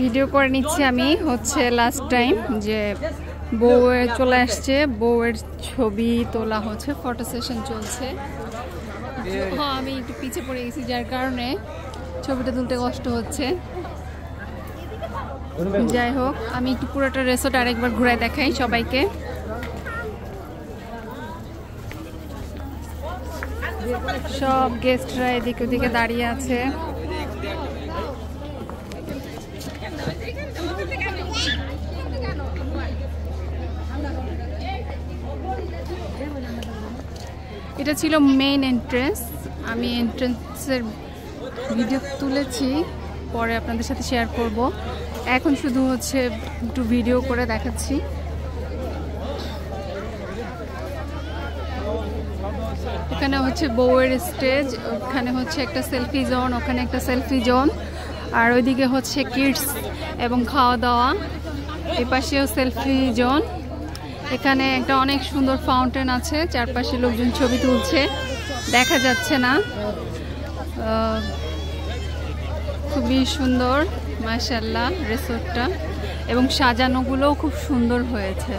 Video করে নিচ্ছি আমি হচ্ছে লাস্ট টাইম যে বউয়ের চলে আসছে, বউয়ের ছবি তোলা হচ্ছে, ফটো সেশন চলছে। হ্যাঁ, আমি একটু পিছিয়ে পড়ে গেছি যার কারণে ছবিটা তুলতে কষ্ট হচ্ছে। যাই হোক, আমি একটু পুরোটা রিসোর্ট আরেকবার ঘুরে দেখাই সবাইকে। সব গেস্টরা এদিকে ওদিকে দাঁড়িয়ে আছে। এটা ছিল মেইন এন্ট্রেন্স। আমি এন্ট্রেন্সের ভিডিও তুলেছি, পরে আপনাদের সাথে শেয়ার করব। এখন শুধু হচ্ছে একটু ভিডিও করে দেখাচ্ছি। এখানে হচ্ছে বউয়ের স্টেজ, ওখানে হচ্ছে একটা সেলফি জোন, ওখানে একটা সেলফি জোন, আর ওইদিকে হচ্ছে কিডস এবং খাওয়া দাওয়া। এই পাশেও সেলফি জোন। এখানে একটা অনেক সুন্দর ফাউন্টেন আছে, চারপাশে লোকজন ছবি তুলছে, দেখা যাচ্ছে না। খুবই সুন্দর মাশাআল্লাহ রিসোর্টটা, এবং সাজানোগুলোও খুব সুন্দর হয়েছে।